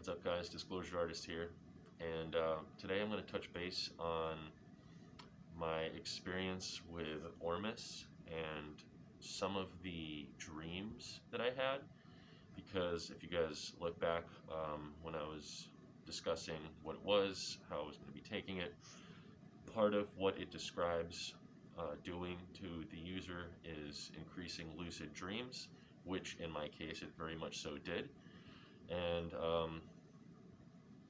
What's up, guys? Disclosure Artist here, and today I'm going to touch base on my experience with Ormus and some of the dreams that I had. Because if you guys look back when I was discussing what it was, how I was going to be taking it, part of what it describes doing to the user is increasing lucid dreams, which in my case it very much so did. And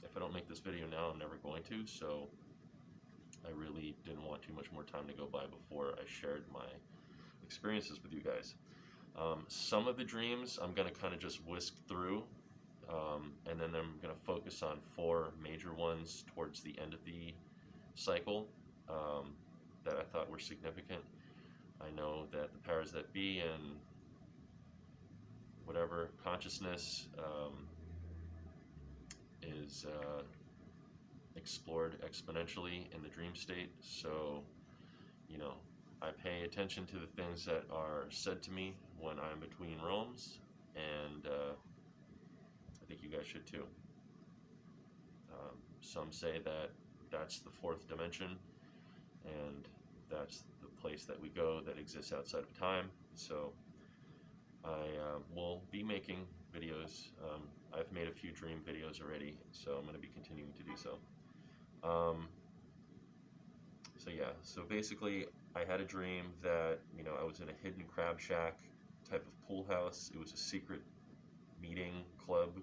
if I don't make this video now, I'm never going to, so I really didn't want too much more time to go by before I shared my experiences with you guys. Some of the dreams I'm going to kind of just whisk through, and then I'm going to focus on 4 major ones towards the end of the cycle that I thought were significant. I know that the powers that be and whatever consciousness is explored exponentially in the dream state, so I pay attention to the things that are said to me when I'm between realms, and I think you guys should too. Some say that that's the 4th dimension, and that's the place that we go that exists outside of time. So I will be making videos. I've made a few dream videos already, so I'm going to be continuing to do so. So basically I had a dream that I was in a hidden crab shack type of pool house. It was a secret meeting club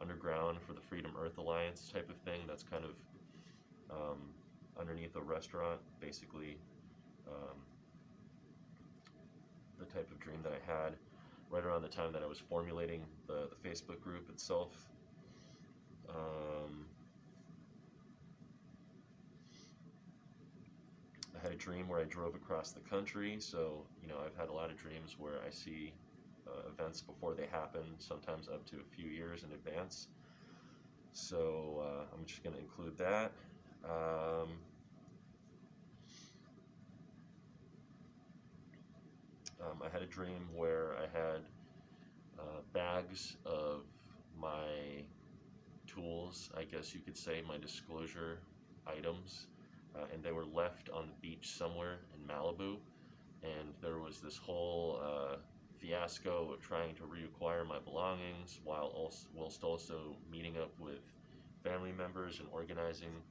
underground for the Freedom Earth Alliance type of thing. That's kind of underneath a restaurant, basically. The type of dream that I had right around the time that I was formulating the Facebook group itself. I had a dream where I drove across the country, so I've had a lot of dreams where I see events before they happen, sometimes up to a few years in advance. So I'm just going to include that. I had a dream where I had bags of my tools, I guess you could say, my disclosure items, and they were left on the beach somewhere in Malibu, and there was this whole fiasco of trying to reacquire my belongings whilst also meeting up with family members and organizing.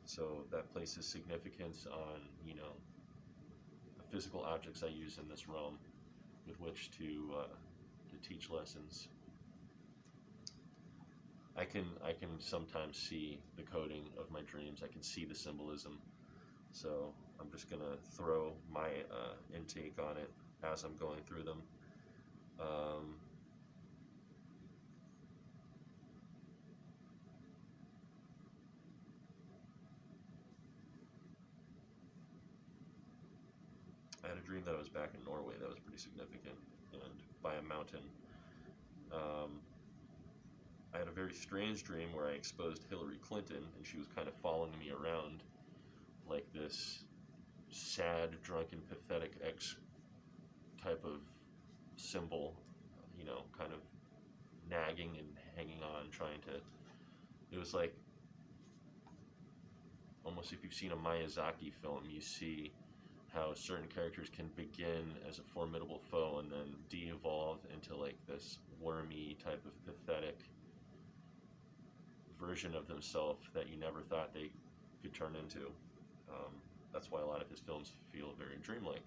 So that places significance on the physical objects I use in this realm with which to teach lessons. I can sometimes see the coding of my dreams. I can see the symbolism. So I'm just gonna throw my intake on it as I'm going through them. I had a dream that I was back in Norway. That was pretty significant, and by a mountain. I had a very strange dream where I exposed Hillary Clinton, and she was kind of following me around like this sad, drunken, pathetic X type of symbol, kind of nagging and hanging on, trying to. It was like almost if you've seen a Miyazaki film, you see how certain characters can begin as a formidable foe and then de-evolve into like this wormy type of pathetic version of themselves that you never thought they could turn into. That's why a lot of his films feel very dreamlike.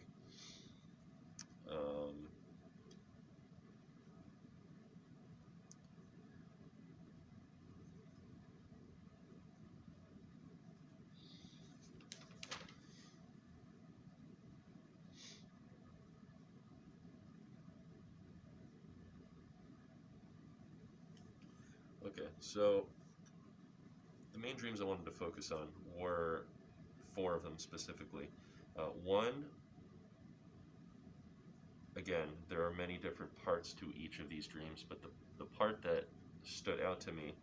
Okay, so the main dreams I wanted to focus on were 4 of them specifically. One, again, there are many different parts to each of these dreams, but the part that stood out to me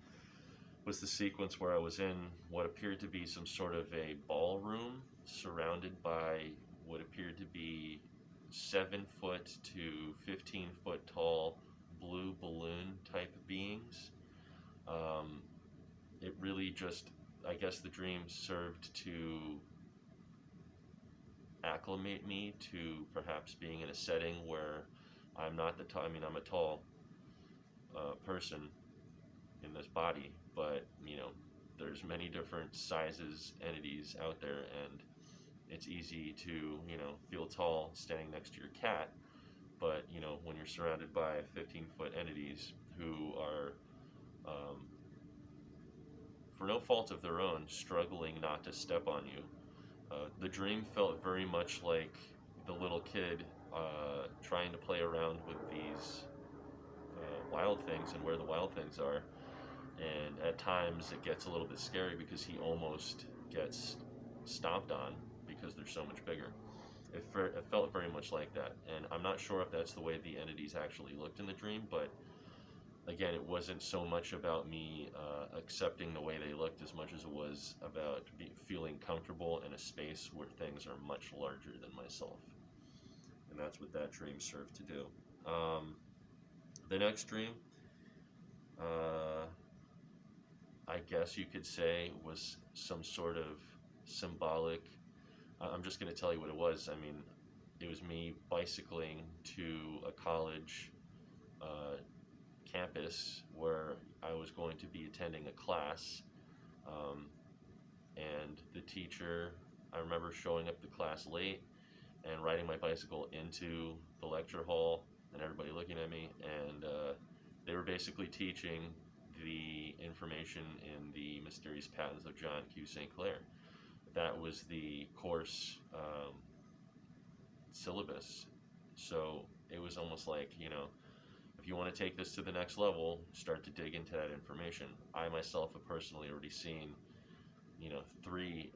was the sequence where I was in what appeared to be some sort of a ballroom surrounded by what appeared to be 7-foot to 15-foot tall blue balloon Um, it really just, I guess the dream served to acclimate me to perhaps being in a setting where I'm not the tall, I mean, I'm a tall person in this body, but, there's many different sizes, entities out there, and it's easy to, feel tall standing next to your cat, but, when you're surrounded by 15-foot entities who are, um, for no fault of their own, struggling not to step on you. The dream felt very much like the little kid trying to play around with these wild things and where the wild things are. And at times it gets a little bit scary because he almost gets stomped on because they're so much bigger. It felt very much like that. And I'm not sure if that's the way the entities actually looked in the dream, but again, it wasn't so much about me accepting the way they looked as much as it was about feeling comfortable in a space where things are much larger than myself. And that's what that dream served to do. Um, the next dream, uh, I guess you could say, was some sort of symbolic. I'm just going to tell you what it was. I mean, it was me bicycling to a college uh, campus where I was going to be attending a class, um, and the teacher, I remember showing up to class late and riding my bicycle into the lecture hall, and everybody looking at me, and they were basically teaching the information in the Mysterious Patents of John Q. St. Clair. That was the course syllabus. So it was almost like, if you want to take this to the next level, start to dig into that information. I myself have personally already seen, 3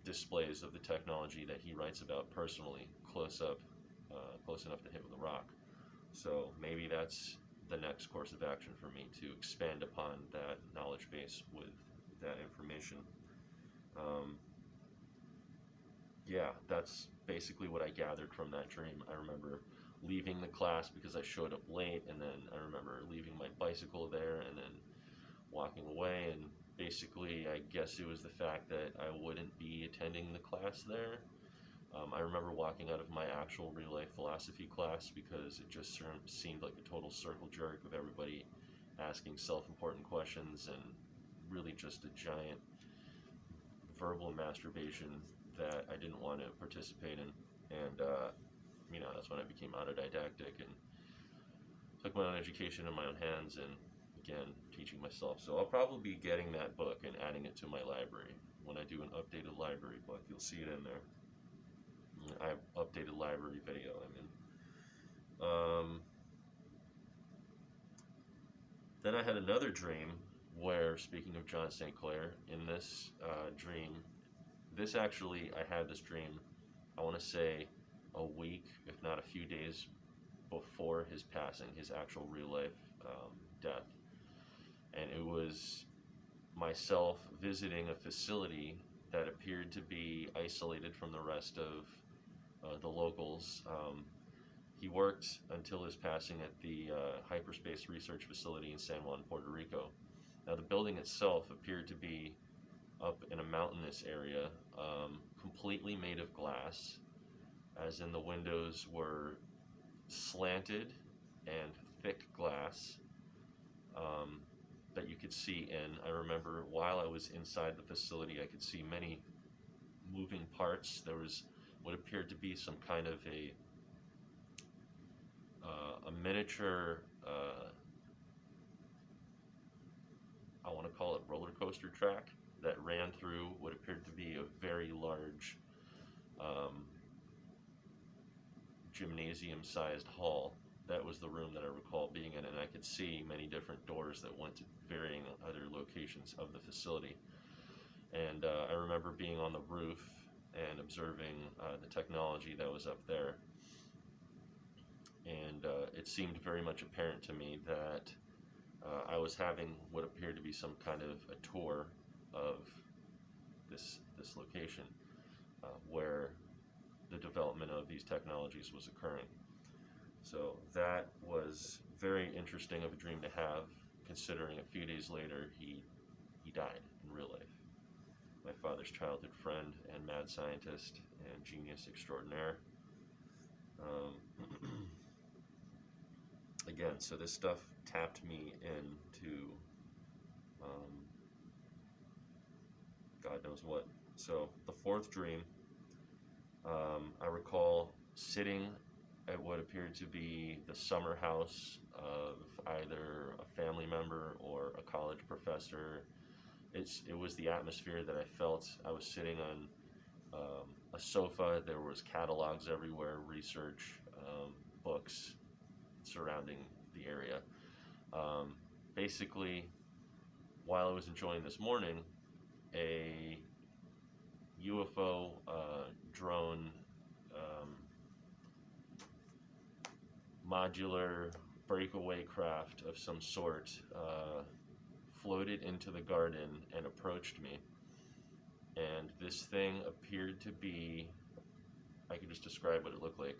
displays of the technology that he writes about personally, close up, close enough to hit with a rock. So maybe that's the next course of action for me, to expand upon that knowledge base with that information. Um, yeah, that's basically what I gathered from that dream. I remember leaving the class because I showed up late, and then I remember leaving my bicycle there and then walking away. And basically, I guess it was the fact that I wouldn't be attending the class there. I remember walking out of my actual real life philosophy class because it just seemed like a total circle jerk of everybody asking self important questions, and really just a giant verbal masturbation that I didn't want to participate in. And, that's when I became autodidactic and took my own education in my own hands, and again, teaching myself. So I'll probably be getting that book and adding it to my library. When I do an updated library book, you'll see it in there. I have updated library video, then I had another dream where, speaking of John St. Clair, in this dream, I had this dream, I want to say a week, if not a few days before his passing, his actual real life death. And it was myself visiting a facility that appeared to be isolated from the rest of the locals. He worked until his passing at the Hyperspace Research Facility in San Juan, Puerto Rico. Now, the building itself appeared to be up in a mountainous area, completely made of glass, as in the windows were slanted and thick glass that you could see in. I remember while I was inside the facility, I could see many moving parts. There was what appeared to be some kind of a miniature, I want to call it roller coaster track, that ran through what appeared to be a very large gymnasium-sized hall. That was the room that I recall being in, and I could see many different doors that went to varying other locations of the facility. And I remember being on the roof and observing the technology that was up there. And it seemed very much apparent to me that I was having what appeared to be some kind of a tour of this location where the development of these technologies was occurring. So that was very interesting of a dream to have, considering a few days later he died in real life. My father's childhood friend and mad scientist and genius extraordinaire. Um, Again, so this stuff tapped me into um, God knows what. So the fourth dream, I recall sitting at what appeared to be the summer house of either a family member or a college professor. It was the atmosphere that I felt. I was sitting on a sofa. There was catalogs everywhere, research, books surrounding the area. Um, Basically, while I was enjoying this morning, a UFO drone, um, modular breakaway craft of some sort floated into the garden and approached me. And this thing appeared to be, I could just describe what it looked like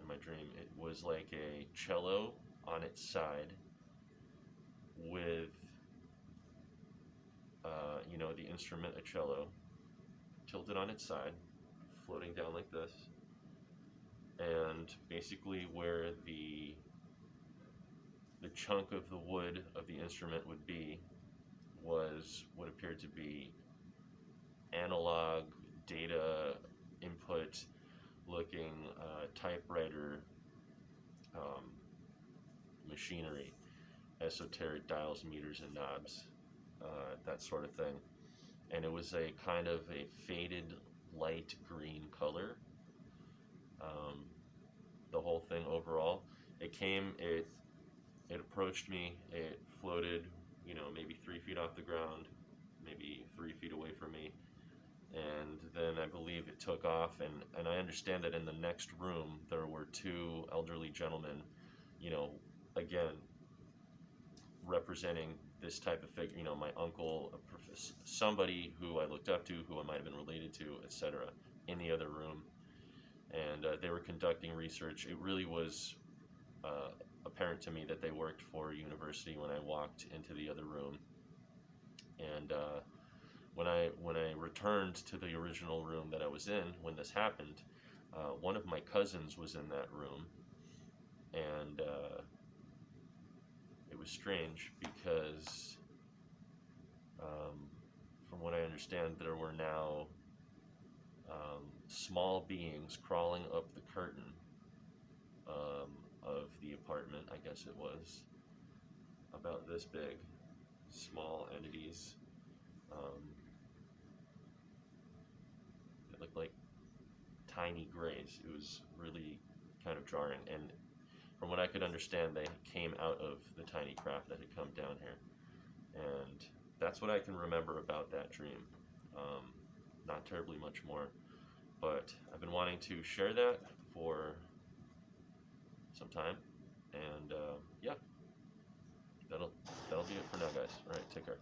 in my dream. It was like a cello on its side with, the instrument, a cello, tilted on its side, floating down like this. And basically where the chunk of the wood of the instrument would be was what appeared to be analog data input looking typewriter machinery, esoteric dials, meters, and knobs, that sort of thing. And it was a kind of a faded light green color. The whole thing overall, it approached me. It floated, maybe 3 feet off the ground, maybe 3 feet away from me, and then I believe it took off. And I understand that in the next room there were two elderly gentlemen, again representing this type of figure, my uncle, somebody who I looked up to, who I might have been related to, etc., in the other room. And they were conducting research. It really was apparent to me that they worked for a university when I walked into the other room. And when I returned to the original room that I was in when this happened, one of my cousins was in that room, and it was strange because, from what I understand, there were now small beings crawling up the curtain of the apartment. I guess it was about this big, small entities. It looked like tiny grays. It was really kind of jarring. And from what I could understand, they came out of the tiny craft that had come down here. And that's what I can remember about that dream. Not terribly much more. But I've been wanting to share that for some time. And yeah, that'll be it for now, guys. All right, take care.